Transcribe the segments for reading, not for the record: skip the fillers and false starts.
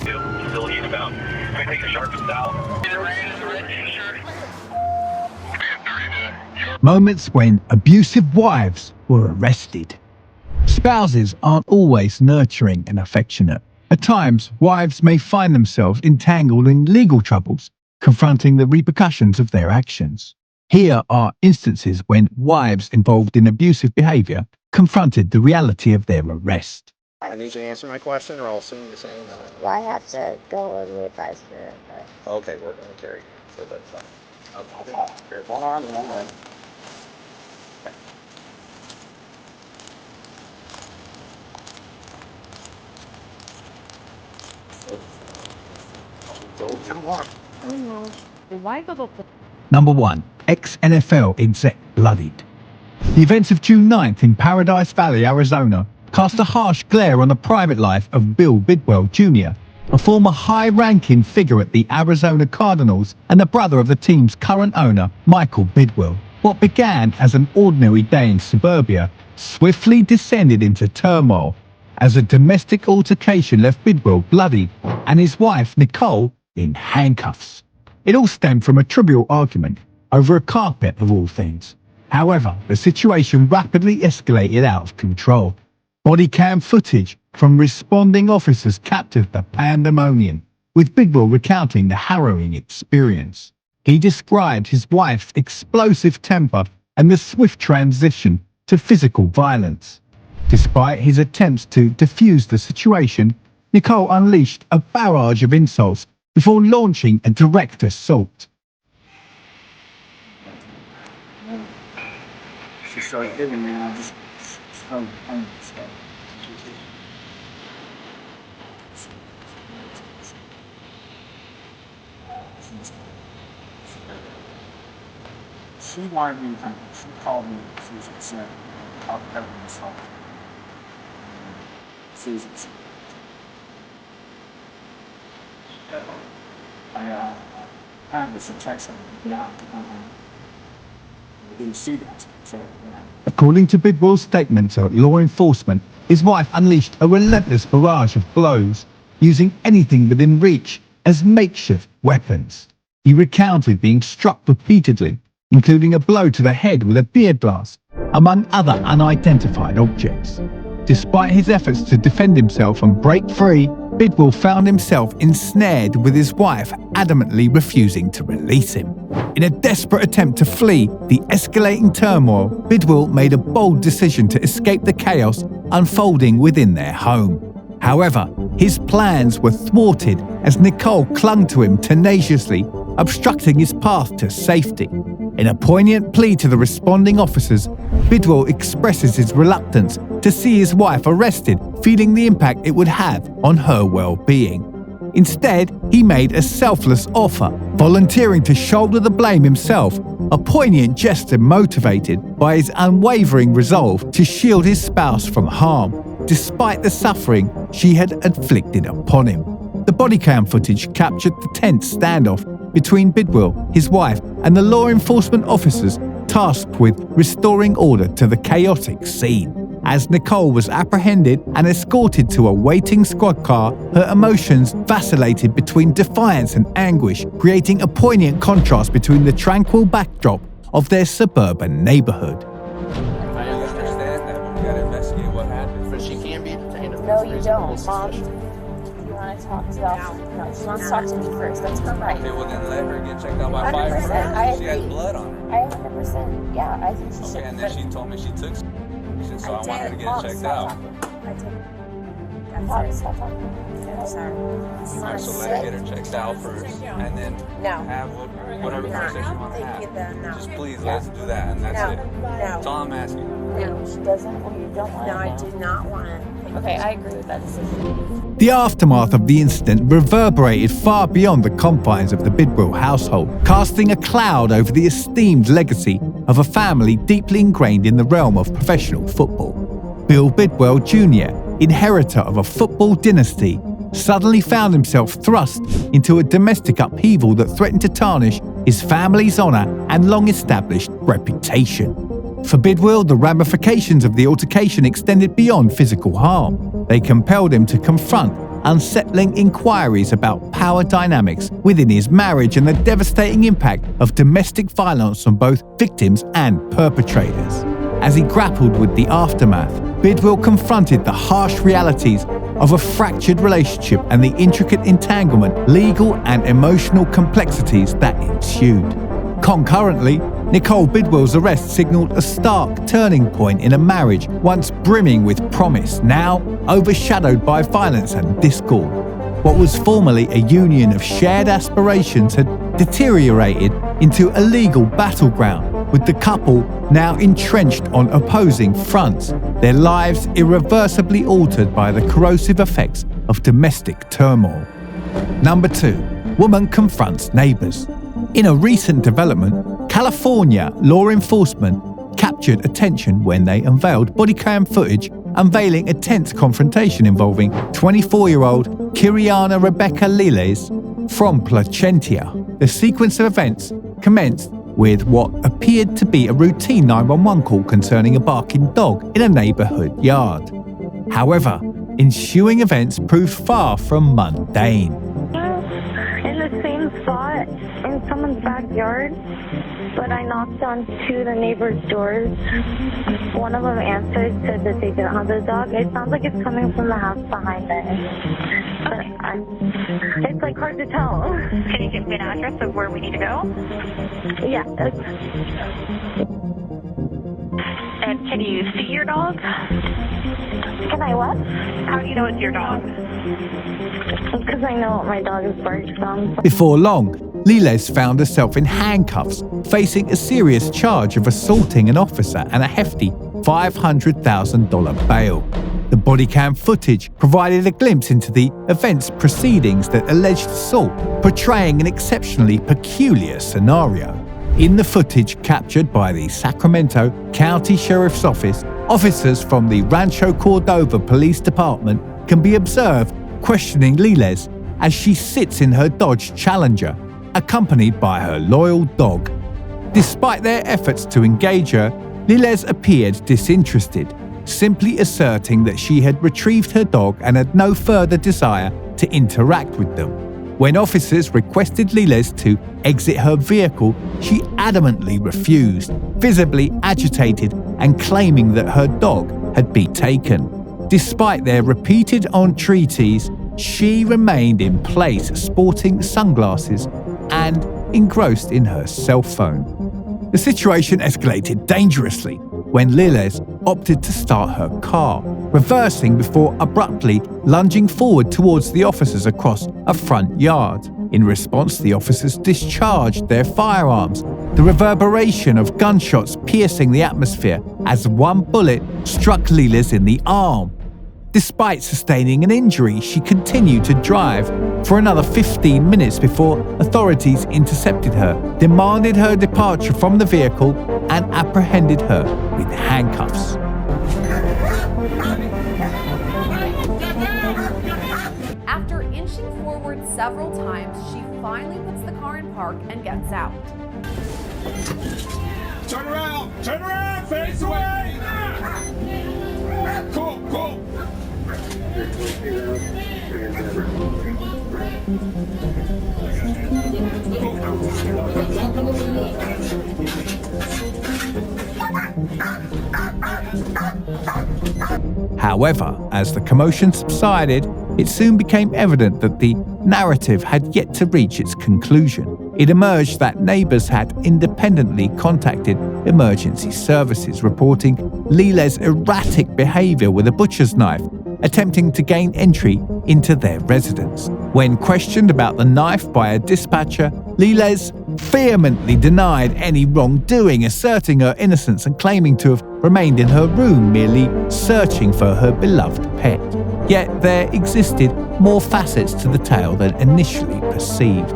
Still eating about. I take the sharpest out. Is it red t-shirt? Moments when abusive wives were arrested. Spouses aren't always nurturing and affectionate. At times, wives may find themselves entangled in legal troubles, confronting the repercussions of their actions. Here are instances when wives involved in abusive behavior confronted the reality of their arrest. I need you to answer my question, or I'll assume you're saying that. Well, I have to go and advise for it, but... Okay, we're going to carry. So that's fine. Okay. Here's one arm and one leg. Come on. Number 1. Ex-NFL exec bloodied. The events of June 9th in Paradise Valley, Arizona, cast a harsh glare on the private life of Bill Bidwell Jr., a former high-ranking figure at the Arizona Cardinals and the brother of the team's current owner, Michael Bidwell. What began as an ordinary day in suburbia swiftly descended into turmoil as a domestic altercation left Bidwell bloodied and his wife, Nicole, in handcuffs. It all stemmed from a trivial argument over a carpet of all things. However, the situation rapidly escalated out of control. Body cam footage from responding officers captured the pandemonium, with Bidwell recounting the harrowing experience. He described his wife's explosive temper and the swift transition to physical violence. Despite his attempts to defuse the situation, Nicole unleashed a barrage of insults before launching a direct assault. She started hitting me, and I just She wanted me to, she called me, she was upset, talked everything myself. She was upset. I had this text her, didn't see that, so, According to Bidwell's statement to law enforcement, his wife unleashed a relentless barrage of blows, using anything within reach as makeshift weapons. He recounted being struck repeatedly, including a blow to the head with a beer glass, among other unidentified objects. Despite his efforts to defend himself and break free, Bidwell found himself ensnared with his wife adamantly refusing to release him. In a desperate attempt to flee the escalating turmoil, Bidwell made a bold decision to escape the chaos unfolding within their home. However, his plans were thwarted as Nicole clung to him tenaciously, obstructing his path to safety. In a poignant plea to the responding officers, Bidwell expresses his reluctance to see his wife arrested, feeling the impact it would have on her well-being. Instead, he made a selfless offer, volunteering to shoulder the blame himself, a poignant gesture motivated by his unwavering resolve to shield his spouse from harm, despite the suffering she had inflicted upon him. The body cam footage captured the tense standoff between Bidwell, his wife, and the law enforcement officers tasked with restoring order to the chaotic scene. As Nicole was apprehended and escorted to a waiting squad car, her emotions vacillated between defiance and anguish, creating a poignant contrast between the tranquil backdrop of their suburban neighborhood. I understand that, but we gotta investigate what happened. but she can be detained. No, you don't, Mom. You want to talk to no, she wants to talk to me first. That's her right. Okay, well then let her get checked out by 100%, fire. I She has agree. blood on her. I 100%. Yeah, I think she should. Okay, and then she told me she took some. So I want her to get Mom, checked stop out. talking. I did. I'm sorry. Stop talking. I'm sorry. Alright, so let her get her checked out first, and then No. have whatever conversation you want to have. No. Just please let's do that, and that's it. That's all I'm asking. No, she doesn't, or you don't want No, to. I do not want to. Okay, I agree with that decision. The aftermath of the incident reverberated far beyond the confines of the Bidwell household, casting a cloud over the esteemed legacy of a family deeply ingrained in the realm of professional football. Bill Bidwell Jr., inheritor of a football dynasty, suddenly found himself thrust into a domestic upheaval that threatened to tarnish his family's honor and long-established reputation. For Bidwell, the ramifications of the altercation extended beyond physical harm. They compelled him to confront unsettling inquiries about power dynamics within his marriage and the devastating impact of domestic violence on both victims and perpetrators. As he grappled with the aftermath, Bidwell confronted the harsh realities of a fractured relationship and the intricate entanglement, legal and emotional complexities that ensued. Concurrently, Nicole Bidwell's arrest signaled a stark turning point in a marriage once brimming with promise, now overshadowed by violence and discord. What was formerly a union of shared aspirations had deteriorated into a legal battleground, with the couple now entrenched on opposing fronts, their lives irreversibly altered by the corrosive effects of domestic turmoil. Number 2. Woman confronts neighbors. In a recent development, California law enforcement captured attention when they unveiled bodycam footage unveiling a tense confrontation involving 24-year-old Kiriana Rebecca Liles from Placentia. The sequence of events commenced with what appeared to be a routine 911 call concerning a barking dog in a neighborhood yard. However, ensuing events proved far from mundane. In the same spot in someone's backyard, but I knocked on two of the neighbors' doors. One of them answered, said that they didn't have the dog. It sounds like it's coming from the house behind them. But it's like hard to tell. Can you give me an address of where we need to go? Yeah. And can you see your dog? Can I what? How do you know it's your dog? Because I know what my dog is barked from. Before long, Liles found herself in handcuffs, facing a serious charge of assaulting an officer and a hefty $500,000 bail. The bodycam footage provided a glimpse into the event's proceedings that alleged assault, portraying an exceptionally peculiar scenario. In the footage captured by the Sacramento County Sheriff's Office, officers from the Rancho Cordova Police Department can be observed questioning Liles as she sits in her Dodge Challenger, accompanied by her loyal dog. Despite their efforts to engage her, Liles appeared disinterested, simply asserting that she had retrieved her dog and had no further desire to interact with them. When officers requested Liles to exit her vehicle, she adamantly refused, visibly agitated and claiming that her dog had been taken. Despite their repeated entreaties, she remained in place, sporting sunglasses and engrossed in her cell phone. The situation escalated dangerously when Liles opted to start her car, reversing before abruptly lunging forward towards the officers across a front yard. In response, the officers discharged their firearms, the reverberation of gunshots piercing the atmosphere as one bullet struck Liles in the arm. Despite sustaining an injury, she continued to drive for another 15 minutes before authorities intercepted her, demanded her departure from the vehicle, and apprehended her with handcuffs. After inching forward several times, she finally puts the car in park and gets out. Turn around! Turn around! Face away! Cool, cool. However, as the commotion subsided, it soon became evident that the narrative had yet to reach its conclusion. It emerged that neighbors had independently contacted emergency services, reporting Liles' erratic behavior with a butcher's knife, attempting to gain entry into their residence. When questioned about the knife by a dispatcher, Liles vehemently denied any wrongdoing, asserting her innocence and claiming to have remained in her room merely searching for her beloved pet. Yet there existed more facets to the tale than initially perceived.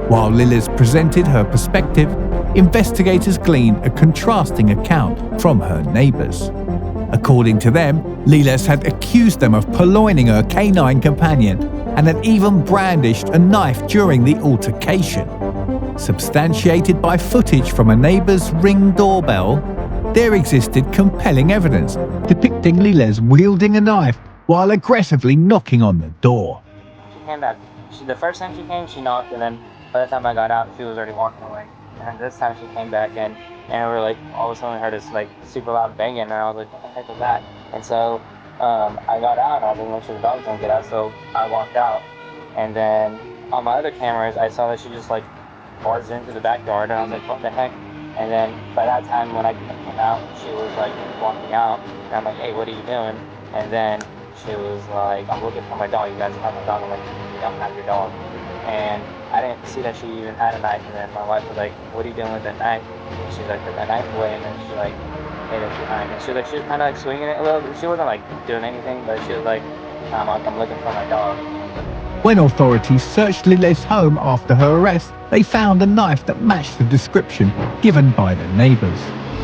While Liles presented her perspective, investigators gleaned a contrasting account from her neighbors. According to them, Liles had accused them of purloining her canine companion and had even brandished a knife during the altercation. Substantiated by footage from a neighbor's Ring doorbell, there existed compelling evidence depicting Liles wielding a knife while aggressively knocking on the door. came back, the first time she came, she knocked, and then by the time I got out, she was already walking away. And this time she came back in, and we were like, all of a sudden we heard this like super loud banging, and I was like, what the heck was that? And so I got out, and I was like, make sure the dogs don't get out, so I walked out. And then on my other cameras, I saw that she just like barged into the backyard, and I was like, what the heck? And then by that time, when I came out, she was like walking out, and I'm like, hey, what are you doing? And then she was like, I'm looking for my dog. You guys have my dog. I'm like, you don't have your dog. And I didn't see that she even had a knife. And then my wife was like, what are you doing with that knife? And she's like, put that knife away. And then she like hid it behind. And she was kind of like swinging it a little bit. She wasn't like doing anything, but she was like, I'm looking for my dog. When authorities searched Lille's home after her arrest, they found a knife that matched the description given by the neighbors.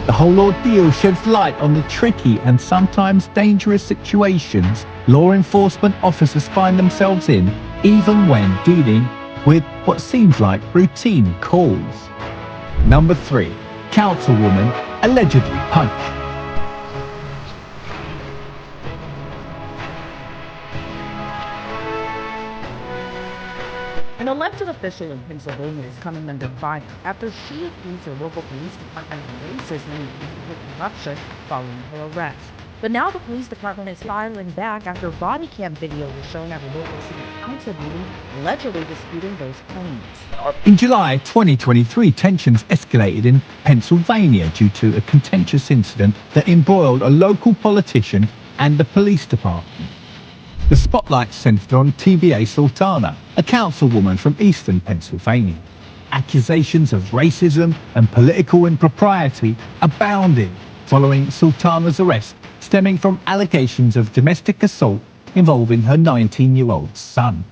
The whole ordeal sheds light on the tricky and sometimes dangerous situations law enforcement officers find themselves in, even when dealing with what seems like routine calls. Number 3. Councilwoman allegedly punched. An elected official in Pennsylvania is coming under fire after she accused her local police department of racism and corruption following her arrest. But now the police department is firing back after body cam video was shown at a local city council meeting allegedly disputing those claims. In July 2023, tensions escalated in Pennsylvania due to a contentious incident that embroiled a local politician and the police department. The spotlight centered on TVA Sultana, a councilwoman from eastern Pennsylvania. Accusations of racism and political impropriety abounded following Sultana's arrest, stemming from allegations of domestic assault involving her 19-year-old son.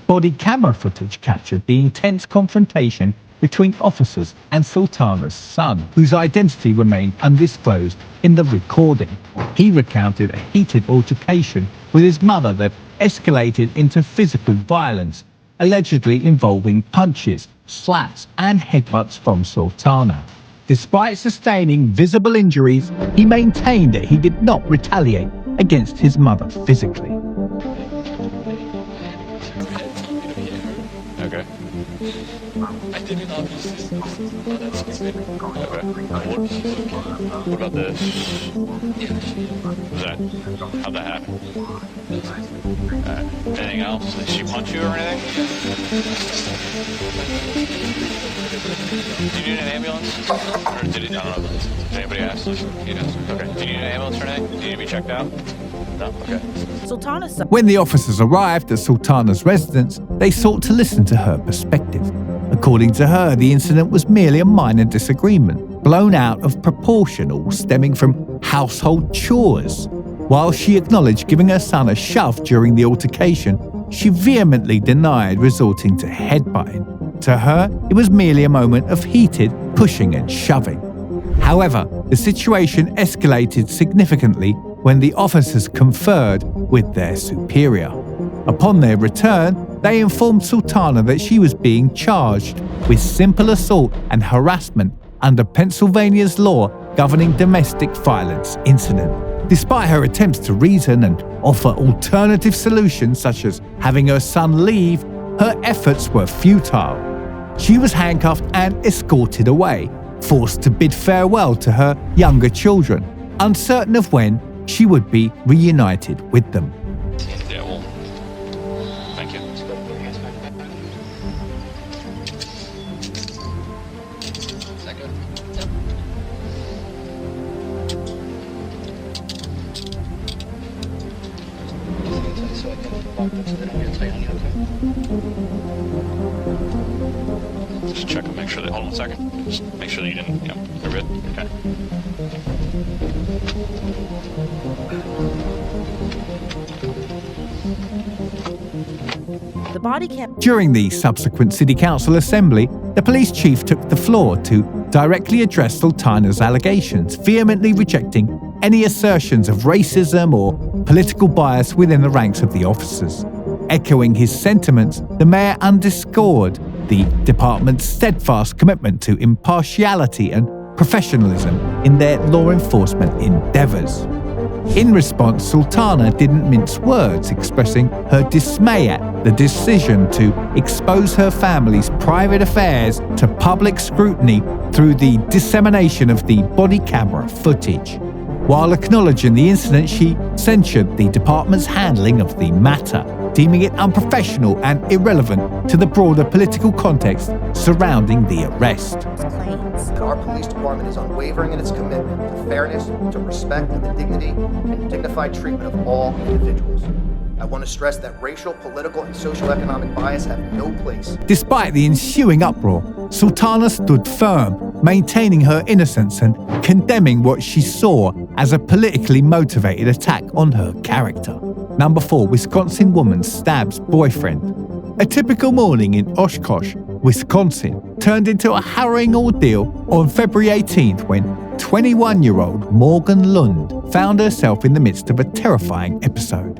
Body camera footage captured the intense confrontation between officers and Sultana's son, whose identity remained undisclosed in the recording. He recounted a heated altercation with his mother that escalated into physical violence, allegedly involving punches, slaps, and headbutts from Sultana. Despite sustaining visible injuries, he maintained that he did not retaliate against his mother physically. Okay. I didn't obviously. Oh, that's stupid. Okay. What about this? What's that? How'd that happen? Anything else? Did she punch you or anything? Did you need an ambulance? Or did it? I don't know. Did anybody ask? Okay. Did you need an ambulance or anything? Did you need to be checked out? No. Okay. Sultana's When the officers arrived at Sultana's residence, they sought to listen to her perspective. According to her, the incident was merely a minor disagreement, blown out of proportion, all stemming from household chores. While she acknowledged giving her son a shove during the altercation, she vehemently denied resorting to headbutting. To her, it was merely a moment of heated pushing and shoving. However, the situation escalated significantly when the officers conferred with their superior. Upon their return, they informed Sultana that she was being charged with simple assault and harassment under Pennsylvania's law governing domestic violence incident. Despite her attempts to reason and offer alternative solutions such as having her son leave, her efforts were futile. She was handcuffed and escorted away, forced to bid farewell to her younger children, uncertain of when she would be reunited with them. Yeah, well, thank you. Is that good? Yep. Just check and make sure that, hold on a second. Just make sure that you didn't, you're good? Okay. The body cam. During the subsequent City Council assembly, the police chief took the floor to directly address Sultana's allegations, vehemently rejecting any assertions of racism or political bias within the ranks of the officers. Echoing his sentiments, the mayor underscored the department's steadfast commitment to impartiality and professionalism in their law enforcement endeavors. In response, Sultana didn't mince words, expressing her dismay at the decision to expose her family's private affairs to public scrutiny through the dissemination of the body camera footage. While acknowledging the incident, she censured the department's handling of the matter, deeming it unprofessional and irrelevant to the broader political context surrounding the arrest. Our police department is unwavering in its commitment to fairness, to respect, and the dignity and dignified treatment of all individuals. I want to stress that racial, political, and socioeconomic bias have no place. Despite the ensuing uproar, Sultana stood firm, maintaining her innocence and condemning what she saw as a politically motivated attack on her character. Number 4, Wisconsin woman stabs boyfriend. A typical morning in Oshkosh, Wisconsin, turned into a harrowing ordeal on February 18th when 21-year-old Morgan Lund found herself in the midst of a terrifying episode.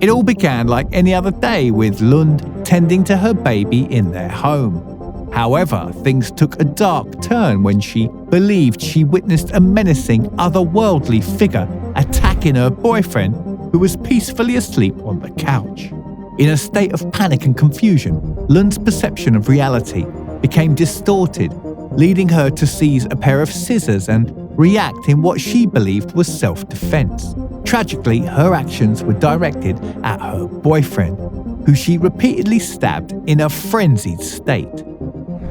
It all began like any other day, with Lund tending to her baby in their home. However, things took a dark turn when she believed she witnessed a menacing, otherworldly figure attacking her boyfriend, who was peacefully asleep on the couch. In a state of panic and confusion, Lund's perception of reality became distorted, leading her to seize a pair of scissors and react in what she believed was self-defense. Tragically, her actions were directed at her boyfriend, who she repeatedly stabbed in a frenzied state.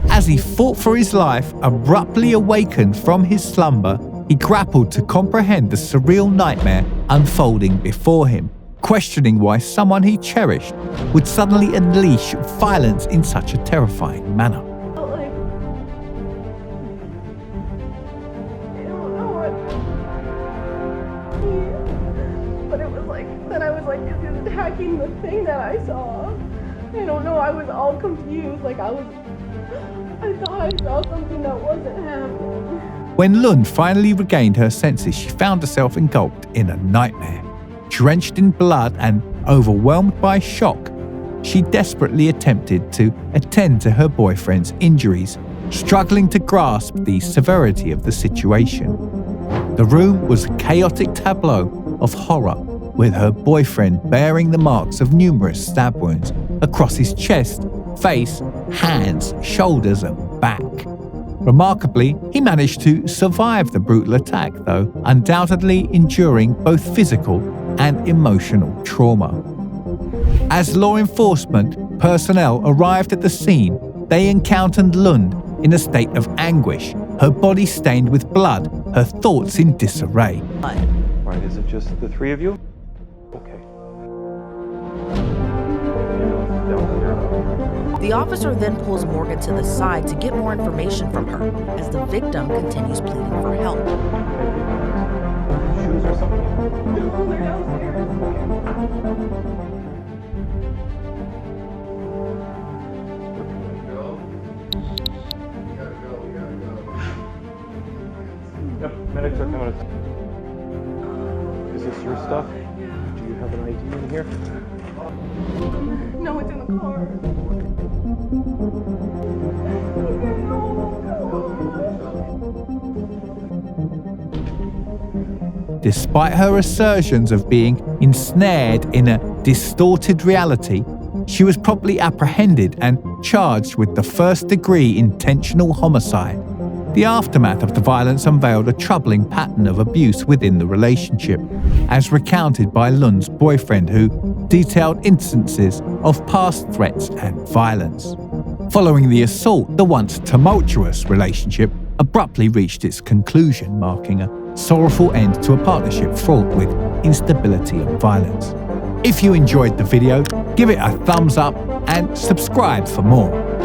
As he fought for his life, abruptly awakened from his slumber, he grappled to comprehend the surreal nightmare unfolding before him, questioning why someone he cherished would suddenly unleash violence in such a terrifying manner. Attacking the thing that I saw. I don't know, I was all confused. I thought I saw something that wasn't happening. When Lund finally regained her senses, she found herself engulfed in a nightmare. Drenched in blood and overwhelmed by shock, she desperately attempted to attend to her boyfriend's injuries, struggling to grasp the severity of the situation. The room was a chaotic tableau of horror, with her boyfriend bearing the marks of numerous stab wounds across his chest, face, hands, shoulders, and back. Remarkably, he managed to survive the brutal attack, though undoubtedly enduring both physical and emotional trauma. As law enforcement personnel arrived at the scene, they encountered Lund in a state of anguish, her body stained with blood, her thoughts in disarray. Right, is it just the three of you? Okay. The officer then pulls Morgan to the side to get more information from her, as the victim continues pleading for help. Shoes or something? They're downstairs. Yep, medics are coming. Is this your stuff? Do you have an ID in here? No, it's in the car. Despite her assertions of being ensnared in a distorted reality, she was promptly apprehended and charged with the first-degree intentional homicide. The aftermath of the violence unveiled a troubling pattern of abuse within the relationship, as recounted by Lund's boyfriend, who detailed instances of past threats and violence. Following the assault, the once tumultuous relationship abruptly reached its conclusion, marking a sorrowful end to a partnership fraught with instability and violence. If you enjoyed the video, give it a thumbs up and subscribe for more.